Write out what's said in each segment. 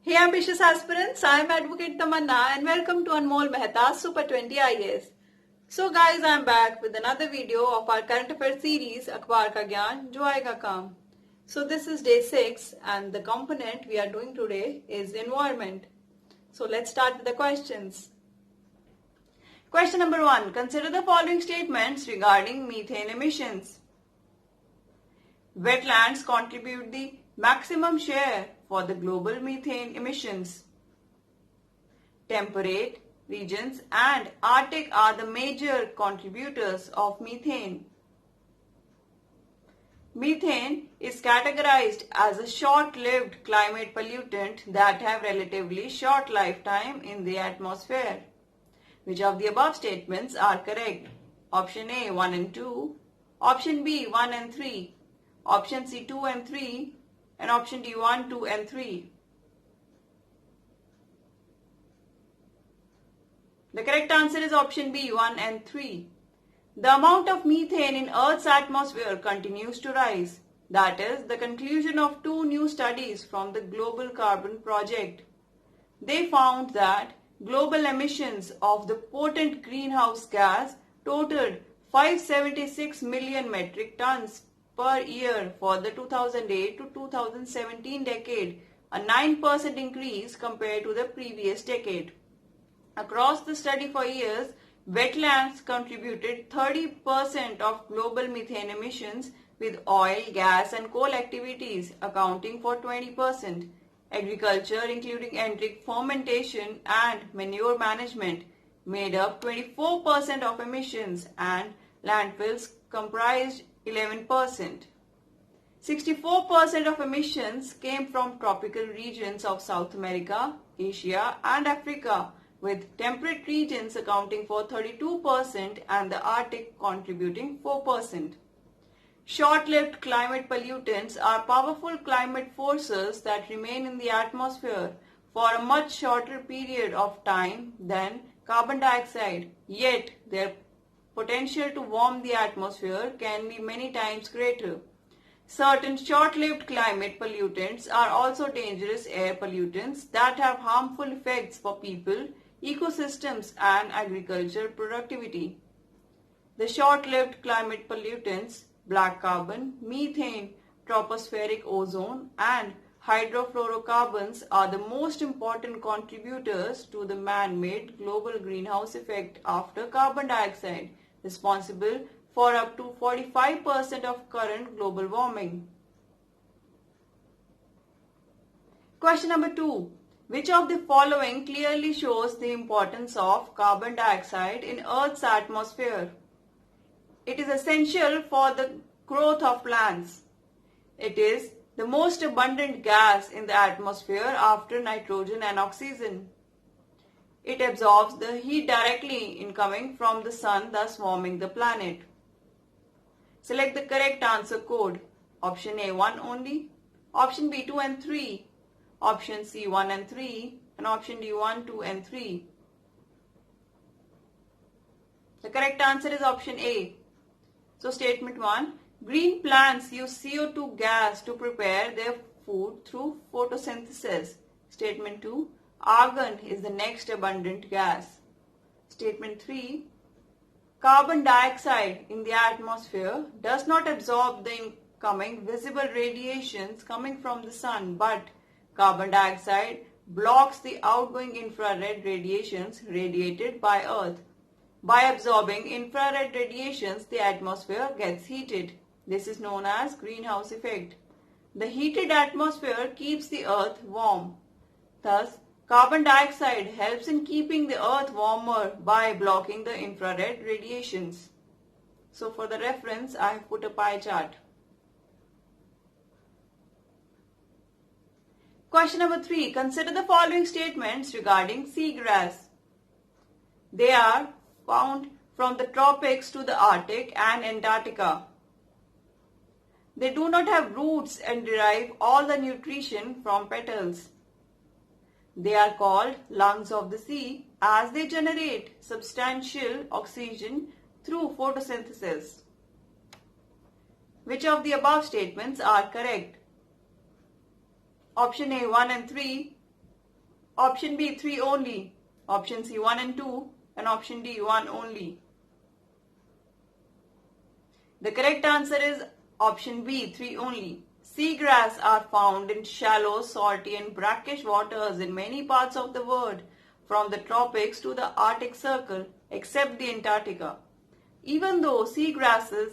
Hey ambitious aspirants, I am Advocate Tamanna and welcome to Anmol Mehta Super 20 IAS. So guys, I am back with another video of our current affairs series AKHBAAR ka GYAAN, JYAAGA KAAM. So this is day 6 and the component we are doing today is environment. So let's start with the questions. Question number 1. Consider the following statements regarding methane emissions. Wetlands contribute the maximum share for the global methane emissions. Temperate regions and Arctic are the major contributors of methane. Methane is categorized as a short-lived climate pollutant that have relatively short lifetime in the atmosphere. Which of the above statements are correct? Option A 1 and 2, option B 1 and 3, option C 2 and 3, and option D 1, 2 and 3. The correct answer is option B 1 and 3. The amount of methane in Earth's atmosphere continues to rise. That is the conclusion of 2 new studies from the Global Carbon Project. They found that global emissions of the potent greenhouse gas totaled 576 million metric tons per year for the 2008 to 2017 decade, a 9% increase compared to the previous decade. Across the study for years, wetlands contributed 30% of global methane emissions, with oil, gas and coal activities accounting for 20%. Agriculture, including enteric fermentation and manure management, made up 24% of emissions, and landfills comprised 11%. 64% of emissions came from tropical regions of South America, Asia and Africa, with temperate regions accounting for 32% and the Arctic contributing 4%. Short-lived climate pollutants are powerful climate forces that remain in the atmosphere for a much shorter period of time than carbon dioxide, yet their potential to warm the atmosphere can be many times greater. Certain short-lived climate pollutants are also dangerous air pollutants that have harmful effects for people, ecosystems and agricultural productivity. The short-lived climate pollutants, black carbon, methane, tropospheric ozone and hydrofluorocarbons are the most important contributors to the man-made global greenhouse effect after carbon dioxide, responsible for up to 45% of current global warming. Question number 2. Which of the following clearly shows the importance of carbon dioxide in Earth's atmosphere? It is essential for the growth of plants. It is the most abundant gas in the atmosphere after nitrogen and oxygen. It absorbs the heat directly incoming from the sun, thus warming the planet. Select the correct answer code. Option A 1 only, option B 2 and 3, option C 1 and 3, and option D 1, 2 and 3. The correct answer is option A. So statement 1, green plants use CO2 gas to prepare their food through photosynthesis. Statement 2, argon is the next abundant gas. Statement 3, carbon dioxide in the atmosphere does not absorb the incoming visible radiations coming from the sun, but carbon dioxide blocks the outgoing infrared radiations radiated by Earth. By absorbing infrared radiations, the atmosphere gets heated. This is known as greenhouse effect. The heated atmosphere keeps the Earth warm. Thus, carbon dioxide helps in keeping the Earth warmer by blocking the infrared radiations. So for the reference, I have put a pie chart. Question number 3. Consider the following statements regarding seagrass. They are found from the tropics to the Arctic and Antarctica. They do not have roots and derive all the nutrition from petals. They are called lungs of the sea as they generate substantial oxygen through photosynthesis. Which of the above statements are correct? Option A 1 and 3, Option B 3 only. Option C 1 and 2. And option D 1 only. The correct answer is option B 3 only. Seagrass are found in shallow, salty and brackish waters in many parts of the world, from the tropics to the Arctic Circle, except the Antarctica. Even though seagrasses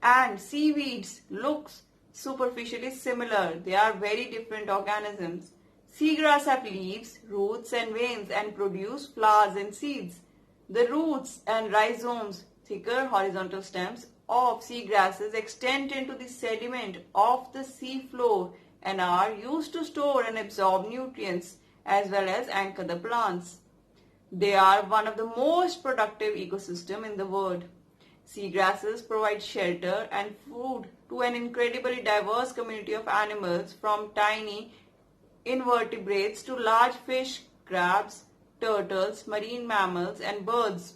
and seaweeds look superficially similar, they are very different organisms. Seagrass have leaves, roots and veins and produce flowers and seeds. The roots and rhizomes, thicker horizontal stems, of seagrasses extend into the sediment of the sea floor and are used to store and absorb nutrients as well as anchor the plants. They are one of the most productive ecosystems in the world. Seagrasses provide shelter and food to an incredibly diverse community of animals, from tiny invertebrates to large fish, crabs, turtles, marine mammals and birds.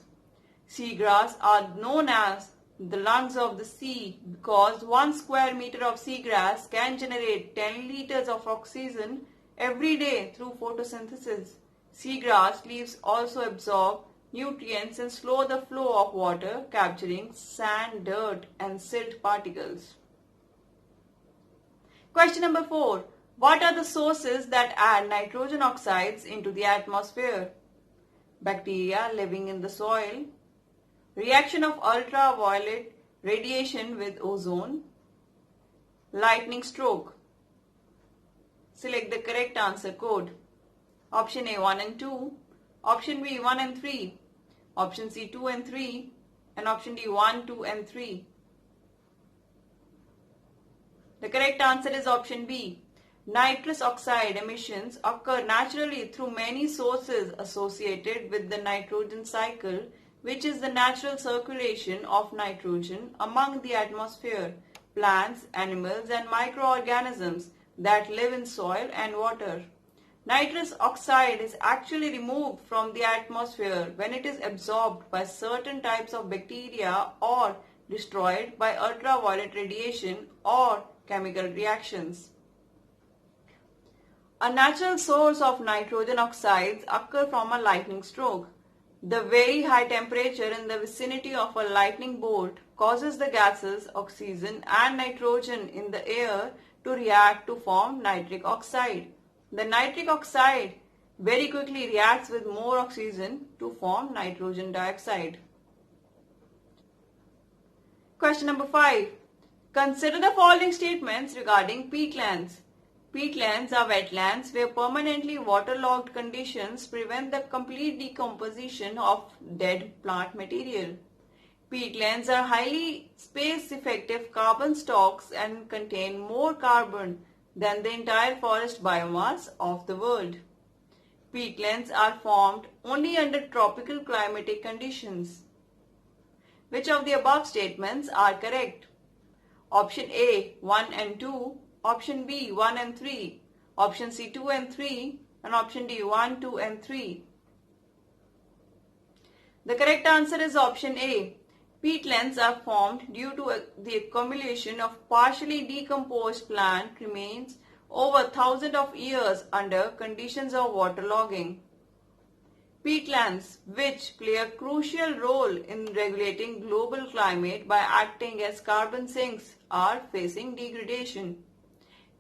Seagrass are known as the lungs of the sea because 1 square meter of seagrass can generate 10 liters of oxygen every day through photosynthesis. Seagrass leaves also absorb nutrients and slow the flow of water, capturing sand, dirt and silt particles. Question number 4. What are the sources that add nitrogen oxides into the atmosphere? Bacteria living in the soil, reaction of ultraviolet radiation with ozone, lightning stroke. Select the correct answer code. Option A 1 and 2, option B 1 and 3, option C 2 and 3, and option D 1, 2 and 3. The correct answer is option B. Nitrous oxide emissions occur naturally through many sources associated with the nitrogen cycle, which is the natural circulation of nitrogen among the atmosphere, plants, animals and microorganisms that live in soil and water. Nitrous oxide is actually removed from the atmosphere when it is absorbed by certain types of bacteria or destroyed by ultraviolet radiation or chemical reactions. A natural source of nitrogen oxides occur from a lightning stroke. The very high temperature in the vicinity of a lightning bolt causes the gases oxygen and nitrogen in the air to react to form nitric oxide. The nitric oxide very quickly reacts with more oxygen to form nitrogen dioxide. Question number 5. Consider the following statements regarding peatlands. Peatlands are wetlands where permanently waterlogged conditions prevent the complete decomposition of dead plant material. Peatlands are highly space-effective carbon stocks and contain more carbon than the entire forest biomass of the world. Peatlands are formed only under tropical climatic conditions. Which of the above statements are correct? Option A 1 and 2, option B 1 and 3, option C 2 and 3, and option D 1, 2 and 3. The correct answer is option A. Peatlands are formed due to the accumulation of partially decomposed plant remains over thousands of years under conditions of waterlogging. Peatlands, which play a crucial role in regulating global climate by acting as carbon sinks, are facing degradation.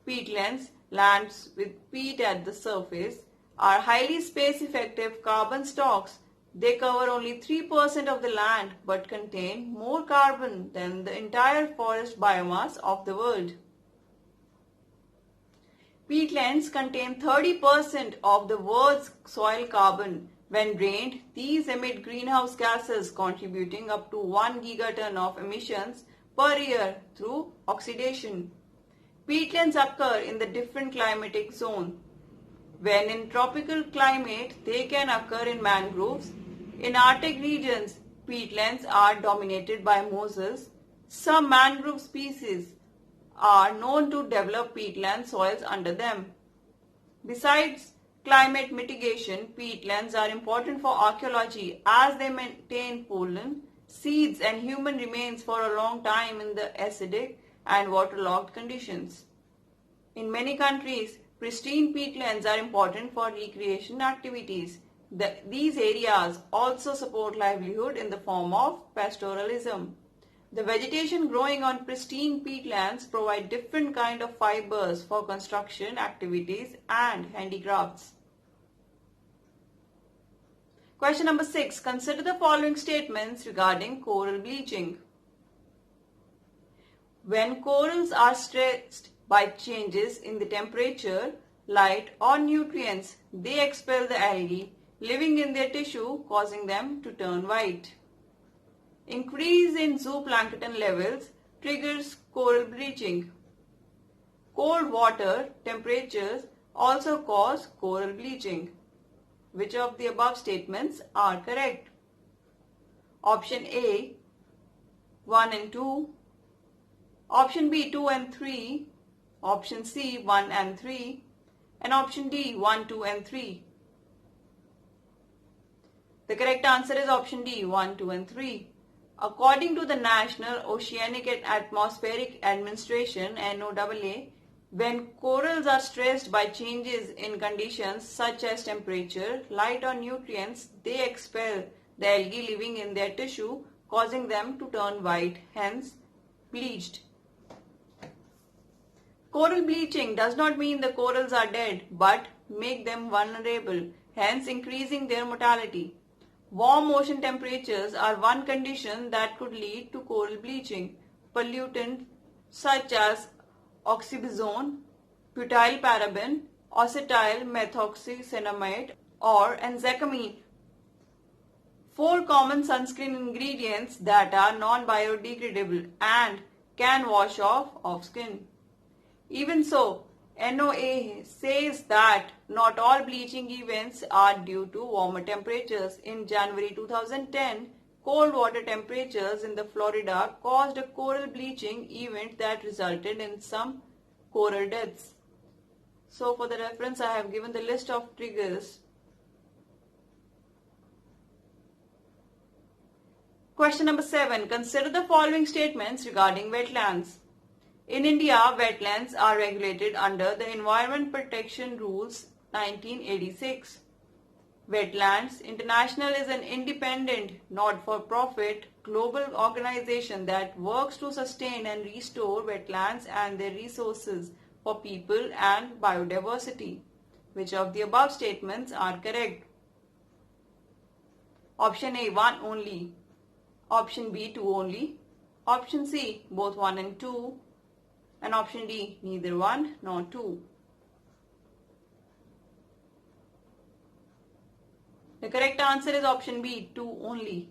Peatlands, lands with peat at the surface, are highly space-effective carbon stocks. They cover only 3% of the land but contain more carbon than the entire forest biomass of the world. Peatlands contain 30% of the world's soil carbon. When drained, these emit greenhouse gases contributing up to 1 gigaton of emissions per year through oxidation. Peatlands occur in the different climatic zones. When in tropical climate, they can occur in mangroves. In Arctic regions, peatlands are dominated by mosses. Some mangrove species are known to develop peatland soils under them. Besides climate mitigation, peatlands are important for archaeology as they maintain pollen, seeds and human remains for a long time in the acidic and waterlogged conditions. In many countries, pristine peatlands are important for recreation activities. These areas also support livelihood in the form of pastoralism. The vegetation growing on pristine peatlands provide different kind of fibers for construction activities and handicrafts. Question number 6. Consider the following statements regarding coral bleaching. When corals are stressed by changes in the temperature, light or nutrients, they expel the algae living in their tissue, causing them to turn white. Increase in zooplankton levels triggers coral bleaching. Cold water temperatures also cause coral bleaching. Which of the above statements are correct? Option A, 1 and 2. Option B, 2 and 3. Option C, 1 and 3. And option D, 1, 2 and 3. The correct answer is option D, 1, 2 and 3. According to the National Oceanic and Atmospheric Administration (NOAA), when corals are stressed by changes in conditions such as temperature, light or nutrients, they expel the algae living in their tissue, causing them to turn white, hence bleached. Coral bleaching does not mean the corals are dead, but make them vulnerable, hence increasing their mortality. Warm ocean temperatures are one condition that could lead to coral bleaching. Pollutants such as oxybenzone, butylparaben, acetyl methoxycinnamide or anzacamine, 4 common sunscreen ingredients that are non-biodegradable and can wash off skin. Even so, NOAA says that not all bleaching events are due to warmer temperatures. In January 2010, cold water temperatures in the Florida caused a coral bleaching event that resulted in some coral deaths. So for the reference, I have given the list of triggers. Question number 7. Consider the following statements regarding wetlands. In India, wetlands are regulated under the Environment Protection Rules 1986. Wetlands International is an independent, not-for-profit, global organization that works to sustain and restore wetlands and their resources for people and biodiversity. Which of the above statements are correct? Option A, 1 only. Option B, 2 only. Option C, both 1 and 2. And option D, neither 1 nor 2. The correct answer is option B, 2 only.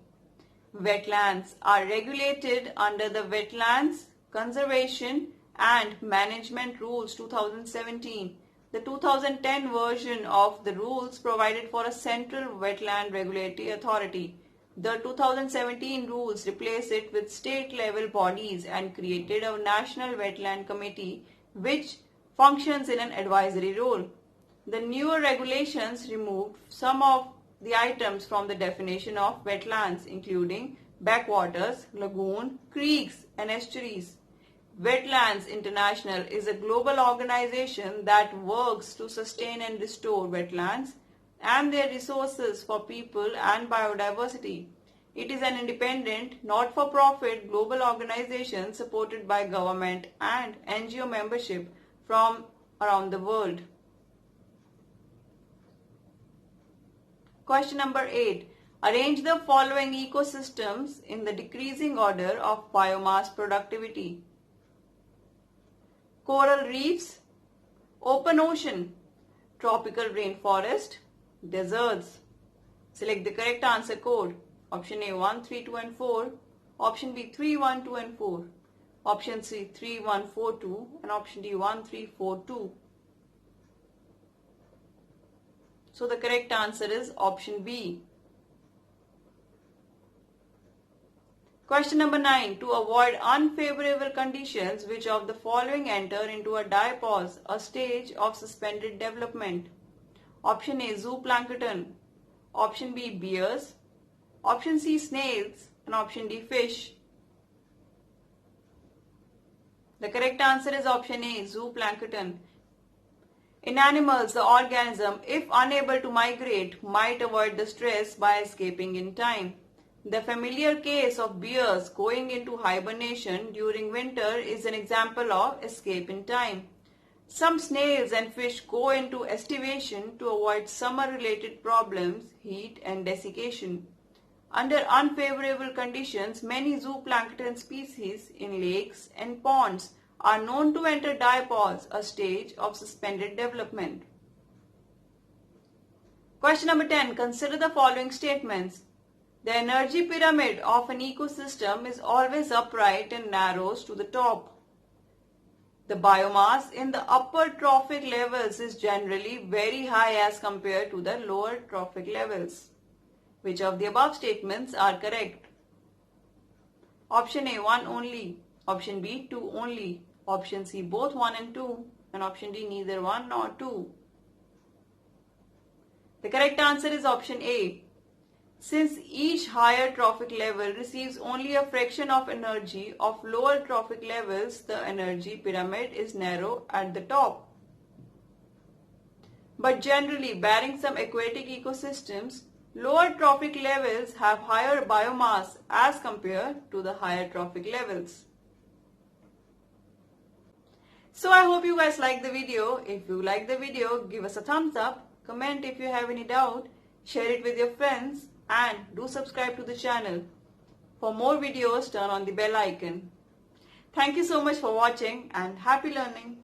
Wetlands are regulated under the Wetlands Conservation and Management Rules 2017. The 2010 version of the rules provided for a central wetland regulatory authority. The 2017 rules replaced it with state-level bodies and created a National Wetland Committee which functions in an advisory role. The newer regulations removed some of the items from the definition of wetlands, including backwaters, lagoon, creeks and estuaries. Wetlands International is a global organization that works to sustain and restore wetlands and their resources for people and biodiversity. It is an independent, not-for-profit global organization supported by government and NGO membership from around the world. Question number 8. Arrange the following ecosystems in the decreasing order of biomass productivity. Coral reefs, open ocean, tropical rainforest, deserts. Select the correct answer code. Option A 1, 3, 2 and 4. Option B 3, 1, 2 and 4. Option C 3, 1, 4, 2. And option D 1, 3, 4, 2. So the correct answer is option B. Question number 9. To avoid unfavorable conditions, which of the following enter into a diapause, a stage of suspended development? Option A zooplankton, option B bears, option C snails, and option D fish. The correct answer is option A zooplankton. In animals, the organism, if unable to migrate, might avoid the stress by escaping in time. The familiar case of bears going into hibernation during winter is an example of escape in time. Some snails and fish go into estivation to avoid summer-related problems, heat and desiccation. Under unfavorable conditions, many zooplankton species in lakes and ponds are known to enter diapause, a stage of suspended development. Question number 10. Consider the following statements. The energy pyramid of an ecosystem is always upright and narrows to the top. The biomass in the upper trophic levels is generally very high as compared to the lower trophic levels. Which of the above statements are correct? Option A, 1 only. Option B, 2 only. Option C, both 1 and 2. And option D, neither 1 nor 2. The correct answer is option A. Since each higher trophic level receives only a fraction of energy of lower trophic levels, the energy pyramid is narrow at the top. But generally, barring some aquatic ecosystems, lower trophic levels have higher biomass as compared to the higher trophic levels. So I hope you guys like the video. If you like the video, give us a thumbs up, comment if you have any doubt, share it with your friends, and do subscribe to the channel. For more videos, turn on the bell icon. Thank you so much for watching and happy learning.